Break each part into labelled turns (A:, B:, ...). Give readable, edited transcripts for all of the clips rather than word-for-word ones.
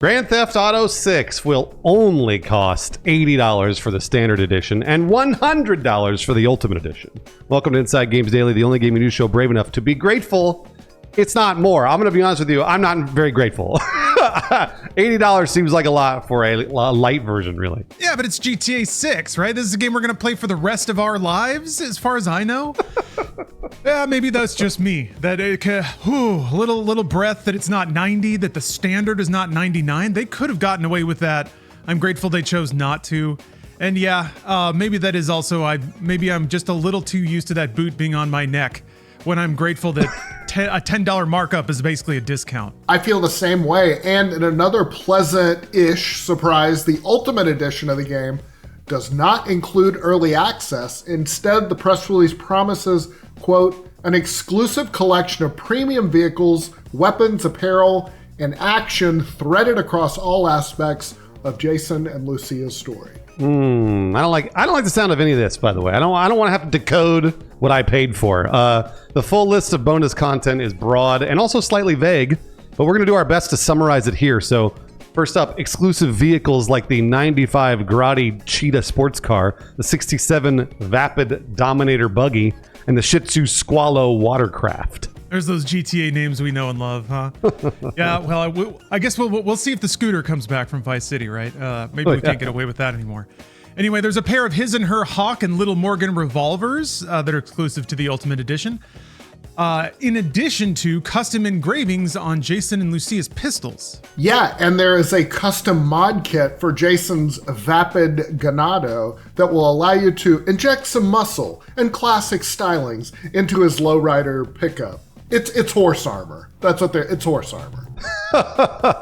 A: Grand Theft Auto 6 will only cost $80 for the standard edition and $100 for the ultimate edition. Welcome to Inside Games Daily, the only gaming news show brave enough to be grateful it's not more. I'm going to be honest with you, I'm not very grateful. $80 seems like a lot for a light version, really.
B: Yeah, but it's GTA 6, right? This is a game we're going to play for the rest of our lives, as far as I know. Yeah, maybe that's just me. That it little breath that it's not 90, that the standard is not 99. They could have gotten away with that. I'm grateful they chose not to. And yeah, maybe that is also, maybe I'm just a little too used to that boot being on my neck when I'm grateful that a $10 markup is basically a discount.
C: I feel the same way. And in another pleasant-ish surprise, the Ultimate Edition of the game does not include early access. Instead, the press release promises, quote, an exclusive collection of premium vehicles, weapons, apparel, and action threaded across all aspects of Jason and Lucia's story.
A: I don't like the sound of any of this, by the way. I don't want to have to decode what I paid for. The full list of bonus content is broad and also slightly vague, but we're going to do our best to summarize it here. So first up, exclusive vehicles like the 95 Grotti Cheetah sports car, the 67 Vapid Dominator buggy, and the Shih Tzu Squallow watercraft.
B: There's those GTA names we know and love, huh? Yeah, well, I guess we'll see if the scooter comes back from Vice City, right? Maybe we can't get away with that anymore. Anyway, there's a pair of His and Her Hawk and Little Morgan revolvers that are exclusive to the Ultimate Edition. In addition to custom engravings on Jason and Lucia's pistols.
C: Yeah, and there is a custom mod kit for Jason's Vapid Ganado that will allow you to inject some muscle and classic stylings into his lowrider pickup. It's horse armor. That's what it's horse armor.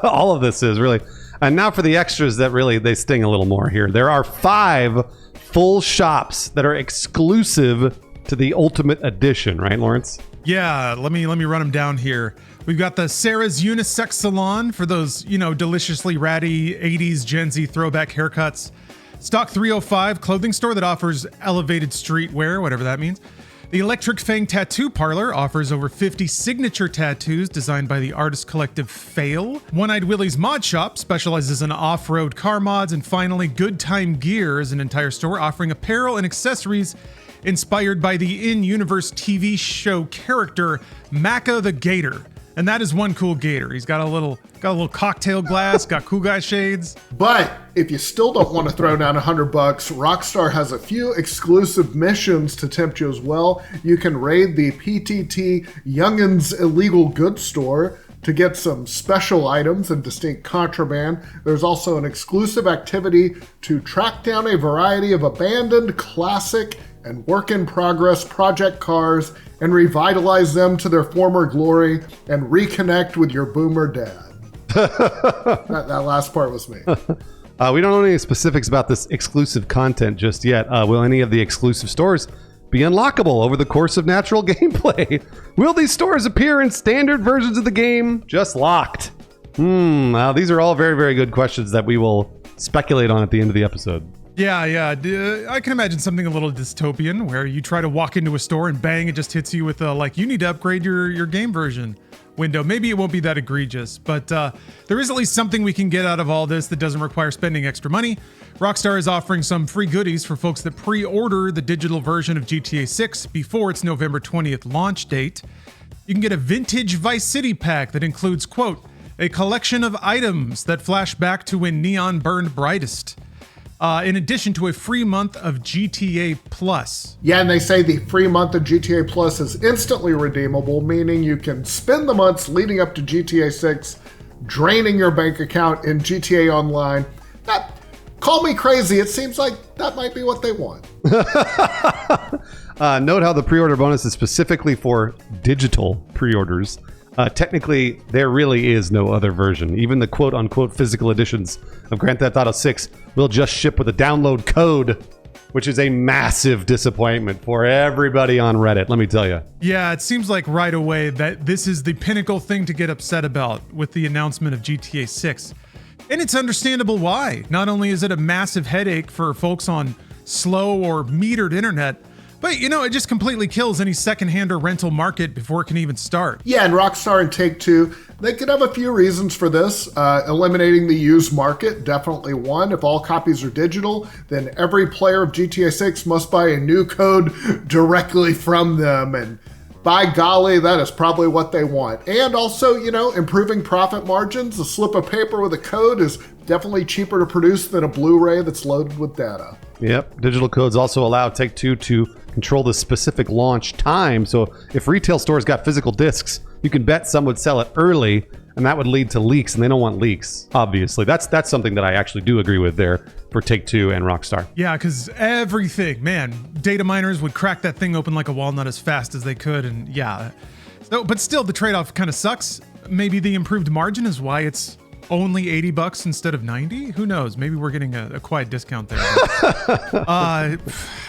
A: All of this is really. And now for the extras that really, they sting a little more here. There are 5 full shops that are exclusive to the Ultimate Edition, right, Lawrence?
B: Yeah, let me run them down here. We've got the Sarah's Unisex Salon for those, deliciously ratty 80s Gen Z throwback haircuts. Stock 305 clothing store that offers elevated streetwear, whatever that means. The Electric Fang Tattoo Parlor offers over 50 signature tattoos designed by the artist collective Fail. One-Eyed Willie's Mod Shop specializes in off-road car mods. And finally, Good Time Gear is an entire store offering apparel and accessories inspired by the in-universe TV show character Macca the Gator. And that is one cool gator. He's got a little cocktail glass, got cool guy shades.
C: But if you still don't want to throw down $100, Rockstar has a few exclusive missions to tempt you as well. You can raid the PTT Youngins Illegal Goods Store to get some special items and distinct contraband. There's also an exclusive activity to track down a variety of abandoned, classic, and work-in-progress project cars and revitalize them to their former glory and reconnect with your boomer dad. that last part was me.
A: We don't know any specifics about this exclusive content just yet. Will any of the exclusive stores be unlockable over the course of natural gameplay? Will these stores appear in standard versions of the game? Just locked. These are all very, very good questions that we will speculate on at the end of the episode.
B: Yeah. I can imagine something a little dystopian where you try to walk into a store and bang, it just hits you with you need to upgrade your game version window. Maybe it won't be that egregious, but there is at least something we can get out of all this that doesn't require spending extra money. Rockstar is offering some free goodies for folks that pre-order the digital version of GTA 6 before its November 20th launch date. You can get a vintage Vice City pack that includes, quote, a collection of items that flash back to when neon burned brightest. In addition to a free month of GTA Plus.
C: Yeah, and they say the free month of GTA Plus is instantly redeemable, meaning you can spend the months leading up to GTA 6 draining your bank account in GTA Online. Call me crazy, it seems like that might be what they want.
A: Note how the pre-order bonus is specifically for digital pre-orders. Technically, there really is no other version. Even the quote-unquote physical editions of Grand Theft Auto 6 will just ship with a download code, which is a massive disappointment for everybody on Reddit, let me tell you.
B: Yeah, it seems like right away that this is the pinnacle thing to get upset about with the announcement of GTA 6. And it's understandable why. Not only is it a massive headache for folks on slow or metered internet, but, it just completely kills any secondhand or rental market before it can even start.
C: Yeah, and Rockstar and Take-Two, They could have a few reasons for this. Eliminating the used market, definitely one. If all copies are digital, then every player of GTA 6 must buy a new code directly from them. And by golly, that is probably what they want. And also, improving profit margins. A slip of paper with a code is definitely cheaper to produce than a Blu-ray that's loaded with data.
A: Yep. Digital codes also allow Take-Two to control the specific launch time. So if retail stores got physical discs, you can bet some would sell it early, and that would lead to leaks, and they don't want leaks, obviously. That's something that I actually do agree with there for Take-Two and Rockstar.
B: Yeah, because everything, man, data miners would crack that thing open like a walnut as fast as they could, and yeah. So, but still, the trade-off kind of sucks. Maybe the improved margin is why it's only $80 instead of 90. Who knows? Maybe we're getting a quiet discount there.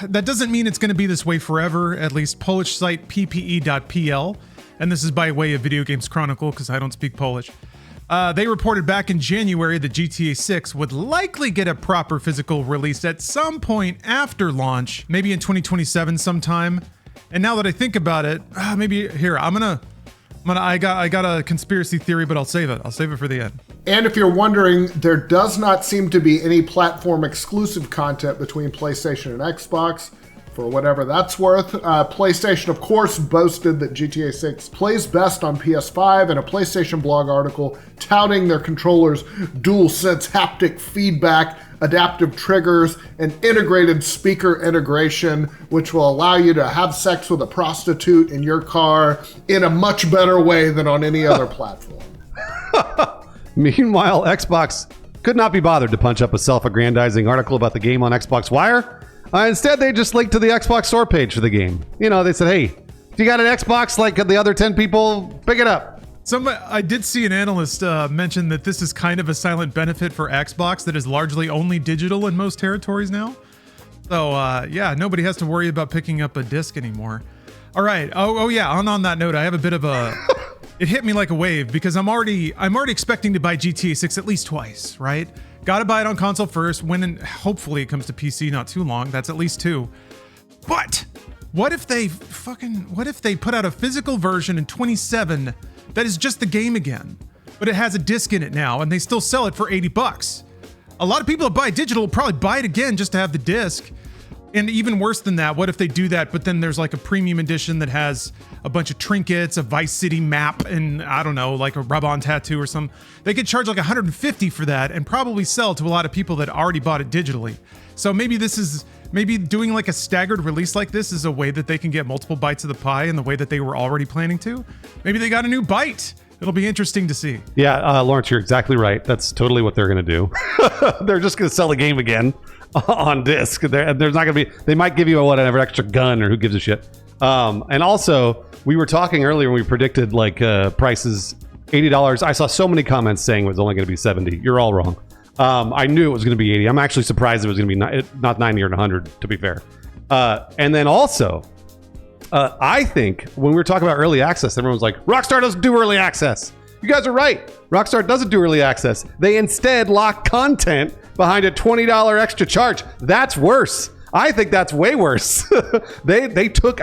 B: That doesn't mean it's going to be this way forever. At least Polish site ppe.pl, and this is by way of Video Games Chronicle because I don't speak Polish. They reported back in January that GTA 6 would likely get a proper physical release at some point after launch, maybe in 2027 sometime. And now that I think about it, maybe here I got a conspiracy theory, but I'll save it. I'll save it for the end.
C: And if you're wondering, there does not seem to be any platform exclusive content between PlayStation and Xbox, for whatever that's worth. PlayStation, of course, boasted that GTA 6 plays best on PS5 in a PlayStation blog article touting their controller's DualSense haptic feedback, adaptive triggers, and integrated speaker integration, which will allow you to have sex with a prostitute in your car in a much better way than on any other platform.
A: Meanwhile, Xbox could not be bothered to punch up a self-aggrandizing article about the game on Xbox Wire. Instead, they just linked to the Xbox store page for the game. They said, hey, if you got an Xbox like the other 10 people, pick it up.
B: I did see an analyst mention that this is kind of a silent benefit for Xbox that is largely only digital in most territories now. So, yeah, nobody has to worry about picking up a disc anymore. All right. Oh yeah. On that note, I have a bit of a... It hit me like a wave because I'm already expecting to buy GTA 6 at least twice, right? Gotta buy it on console first, hopefully it comes to PC not too long. That's at least 2. But what if they put out a physical version in 27 that is just the game again, but it has a disc in it now and they still sell it for $80? A lot of people that buy digital will probably buy it again just to have the disc. And even worse than that, what if they do that, but then there's like a premium edition that has a bunch of trinkets, a Vice City map, and I don't know, like a rub-on tattoo or something. They could charge like $150 for that and probably sell to a lot of people that already bought it digitally. So maybe doing like a staggered release like this is a way that they can get multiple bites of the pie in the way that they were already planning to. Maybe they got a new bite. It'll be interesting to see.
A: Yeah, Lawrence, you're exactly right. That's totally what they're going to do. They're just going to sell the game again on disc. There's not going to be. They might give you whatever extra gun or who gives a shit. And also, we were talking earlier when we predicted prices $80. I saw so many comments saying it was only going to be $70. You're all wrong. I knew it was going to be $80. I'm actually surprised it was going to be not $90 or $100. To be fair. And then also. I think when we were talking about early access, everyone was like, Rockstar doesn't do early access. You guys are right. Rockstar doesn't do early access. They instead lock content behind a $20 extra charge. That's worse. I think that's way worse. They took,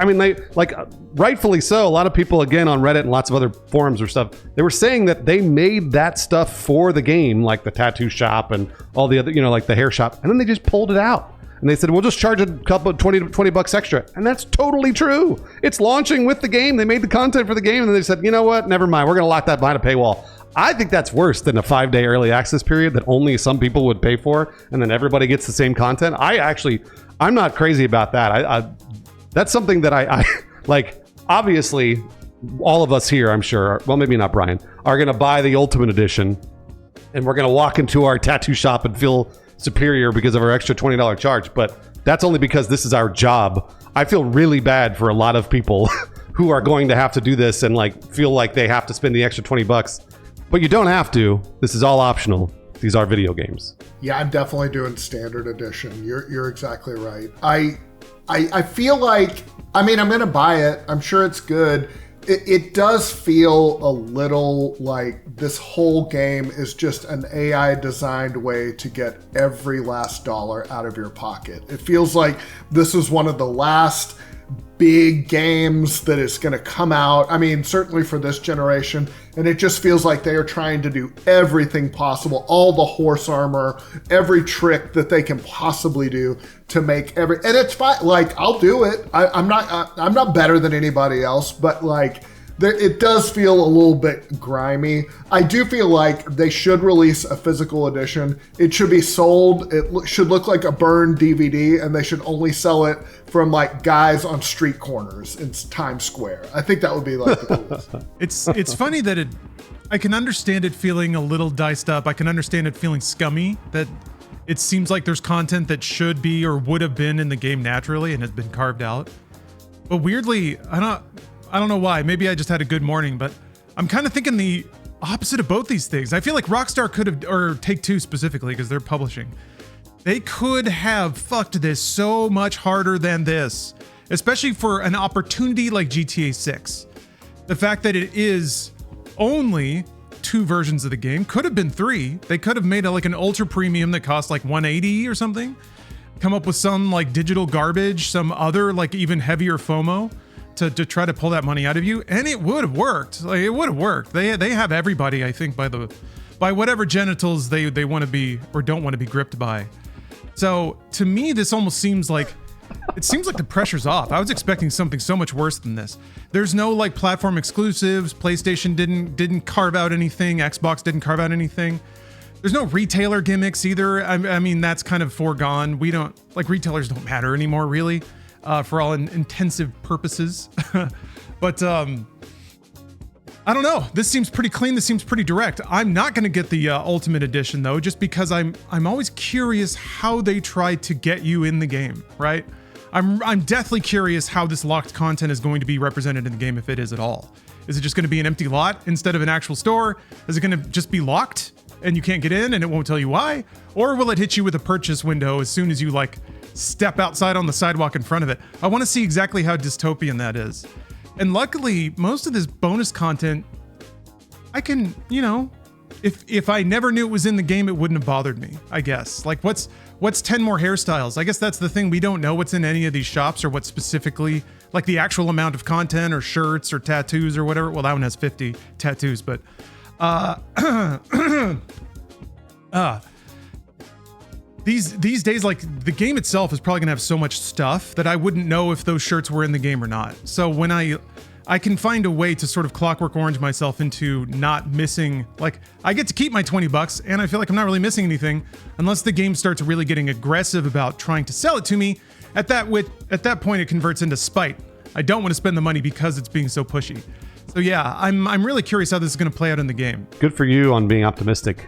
A: rightfully so. A lot of people, again, on Reddit and lots of other forums or stuff, they were saying that they made that stuff for the game, like the tattoo shop and all the other, like the hair shop, and then they just pulled it out. And they said, we'll just charge a couple of $20 extra. And that's totally true. It's launching with the game. They made the content for the game. And then they said, you know what? Never mind. We're going to lock that behind a paywall. I think that's worse than a 5-day early access period that only some people would pay for. And then everybody gets the same content. I'm not crazy about that. That's something that I like. Obviously, all of us here, I'm sure, well, maybe not Brian, are going to buy the Ultimate Edition. And we're going to walk into our tattoo shop and feel superior because of our extra $20 charge, but that's only because this is our job. I feel really bad for a lot of people who are going to have to do this and feel like they have to spend the extra $20, but you don't have to. This is all optional. These are video games.
C: Yeah, I'm definitely doing standard edition. You're exactly right. I feel like, I'm going to buy it. I'm sure it's good. It does feel a little like this whole game is just an AI designed way to get every last dollar out of your pocket. It feels like this is one of the last big games that is going to come out. I mean, certainly for this generation. And it just feels like they are trying to do everything possible, all the horse armor, every trick that they can possibly do to make and it's fine. Like, I'll do it. I'm not better than anybody else, but like, it does feel a little bit grimy. I do feel like they should release a physical edition. It should be sold. It should look like a burned DVD, and they should only sell it from like guys on street corners in Times Square. I think that would be like the coolest.
B: It's funny that I can understand it feeling a little diced up. I can understand it feeling scummy, that it seems like there's content that should be or would have been in the game naturally and has been carved out. But weirdly, I don't know why. Maybe I just had a good morning, but I'm kind of thinking the opposite of both these things. I feel like Rockstar could have, or Take-Two specifically, because they're publishing, they could have fucked this so much harder than this, especially for an opportunity like GTA 6. The fact that it is only 2 versions of the game, could have been 3. They could have made like an ultra premium that cost like $180 or something. Come up with some like digital garbage, some other like even heavier FOMO to try to pull that money out of you, and it would have worked. Like, it would have worked. They have everybody, I think, by whatever genitals they want to be or don't want to be gripped by. So to me, this almost seems like the pressure's off. I was expecting something so much worse than this. There's no like platform exclusives. PlayStation didn't carve out anything. Xbox didn't carve out anything. There's no retailer gimmicks either. I mean, that's kind of foregone. We don't like, retailers don't matter anymore, really. For all intensive purposes. But I don't know. This seems pretty clean. This seems pretty direct. I'm not going to get the Ultimate Edition though, just because I'm always curious how they try to get you in the game, right? I'm deathly curious how this locked content is going to be represented in the game, if it is at all. Is it just going to be an empty lot instead of an actual store? Is it going to just be locked and you can't get in and it won't tell you why? Or will it hit you with a purchase window as soon as you like step outside on the sidewalk in front of it? I want to see exactly how dystopian that is. And luckily, most of this bonus content, I can, if I never knew it was in the game, it wouldn't have bothered me, I guess. Like, what's 10 more hairstyles? I guess that's the thing. We don't know what's in any of these shops or what specifically, like the actual amount of content or shirts or tattoos or whatever. Well, that one has 50 tattoos, but These days, like, the game itself is probably gonna have so much stuff that I wouldn't know if those shirts were in the game or not. So when I can find a way to sort of Clockwork Orange myself into not missing, like, I get to keep my $20 and I feel like I'm not really missing anything unless the game starts really getting aggressive about trying to sell it to me. At that point, it converts into spite. I don't want to spend the money because it's being so pushy. So yeah, I'm really curious how this is going to play out in the game.
A: Good for you on being optimistic,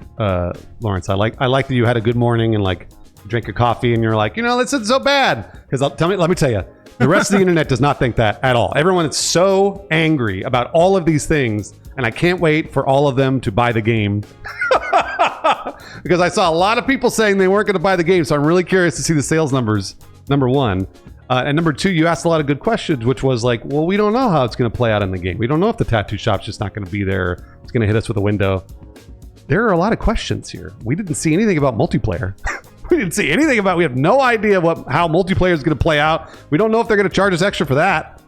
A: Lawrence. I like that you had a good morning and like drank a coffee and you're like, this isn't so bad. Because let me tell you, the rest of the internet does not think that at all. Everyone is so angry about all of these things, and I can't wait for all of them to buy the game. Because I saw a lot of people saying they weren't going to buy the game, so I'm really curious to see the sales numbers. Number one. And number two, you asked a lot of good questions, which was like, well, we don't know how it's going to play out in the game. We don't know if the tattoo shop's just not going to be there. It's going to hit us with a window. There are a lot of questions here. We didn't see anything about multiplayer. We have no idea how multiplayer is going to play out. We don't know if they're going to charge us extra for that.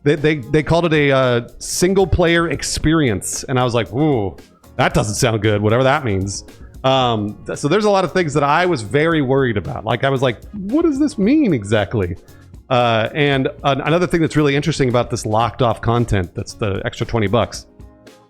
A: They called it a single player experience. And I was like, ooh, that doesn't sound good, whatever that means. So there's a lot of things that I was very worried about. Like, I was like, what does this mean exactly? And another thing that's really interesting about this locked off content, that's the extra $20.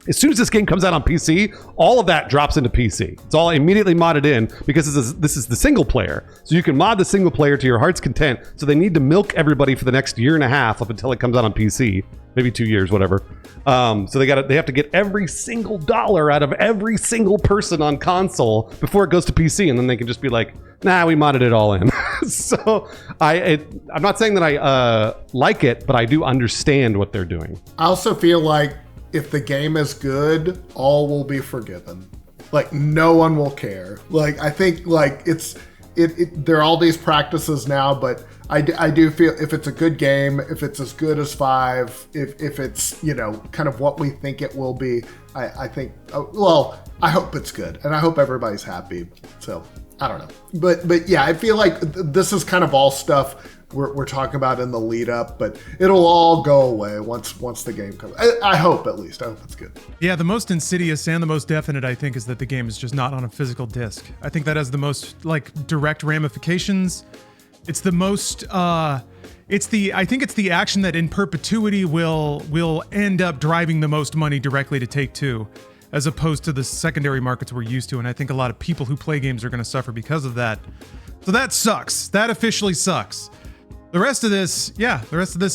A: As soon as this game comes out on PC, all of that drops into PC. It's all immediately modded in because this is the single player. So you can mod the single player to your heart's content. So they need to milk everybody for the next year and a half up until it comes out on PC. Maybe 2 years, whatever. So they have to get every single dollar out of every single person on console before it goes to PC, and then they can just be like, nah, we modded it all in. So I'm not saying that I like it, but I do understand what they're doing. I
C: also feel like if the game is good, all will be forgiven. Like, no one will care. Like, I think like there are all these practices now, but I do feel if it's a good game, if it's as good as 5, if it's, kind of what we think it will be, I think, I hope it's good. And I hope everybody's happy. So I don't know. But yeah, I feel like this is kind of all stuff we're talking about in the lead up, but it'll all go away once the game comes. I hope, at least. I hope it's good.
B: Yeah, the most insidious and the most definite, I think, is that the game is just not on a physical disc. I think that has the most direct ramifications. It's the most I think it's the action that in perpetuity will end up driving the most money directly to Take-Two, as opposed to the secondary markets we're used to. And I think a lot of people who play games are going to suffer because of that. So that sucks. That officially sucks. The rest of this,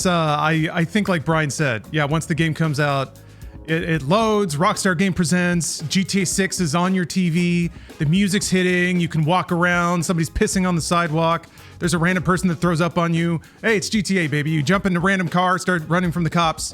B: I think, like Brian said, yeah, once the game comes out, it loads, Rockstar Game Presents, GTA 6 is on your TV, the music's hitting, you can walk around, somebody's pissing on the sidewalk, there's a random person that throws up on you. Hey, it's GTA, baby. You jump in a random car, start running from the cops.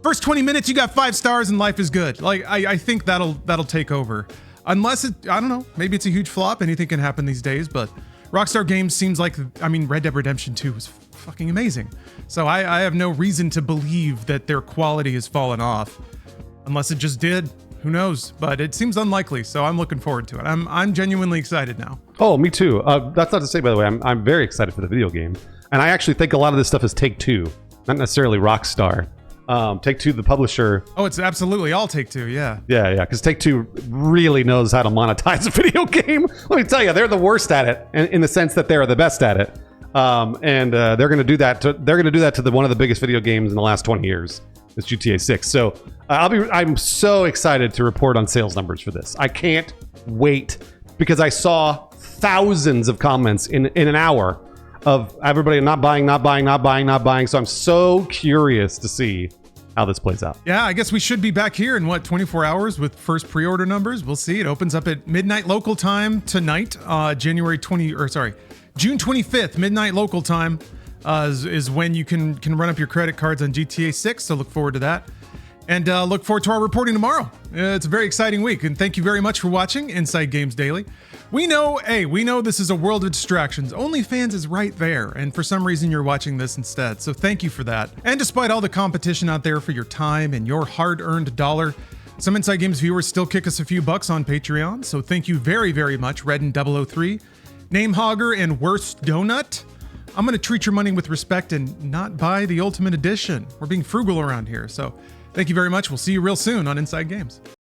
B: First 20 minutes, you got 5 stars and life is good. I think that'll take over. Unless I don't know, maybe it's a huge flop, anything can happen these days, but Rockstar Games seems like, Red Dead Redemption 2 was fucking amazing. So I have no reason to believe that their quality has fallen off. Unless it just did. Who knows? But it seems unlikely, so I'm looking forward to it. I'm genuinely excited now.
A: Oh, me too. That's not to say, by the way, I'm very excited for the video game. And I actually think a lot of this stuff is Take-Two, not necessarily Rockstar. Take-Two, the publisher.
B: Oh, it's absolutely all Take-Two, yeah.
A: Yeah, because Take-Two really knows how to monetize a video game. Let me tell you, they're the worst at it, in the sense that they're the best at it. And they're going to do that. They're going to do that to one of the biggest video games in the last 20 years. It's GTA 6. So I'm so excited to report on sales numbers for this. I can't wait, because I saw thousands of comments in an hour of everybody not buying. So I'm so curious to see how this plays out.
B: Yeah, I guess we should be back here in 24 hours with first pre-order numbers. We'll see. It opens up at midnight local time tonight, June 25th, midnight local time. Is when you can run up your credit cards on GTA 6, so look forward to that. And look forward to our reporting tomorrow. It's a very exciting week, and thank you very much for watching Inside Games Daily. We know this is a world of distractions. OnlyFans is right there, and for some reason you're watching this instead, so thank you for that. And despite all the competition out there for your time and your hard-earned dollar, some Inside Games viewers still kick us a few bucks on Patreon, so thank you very, very much, Redden003, Namehogger, and Worst Donut. I'm going to treat your money with respect and not buy the Ultimate Edition. We're being frugal around here. So thank you very much. We'll see you real soon on Inside Games.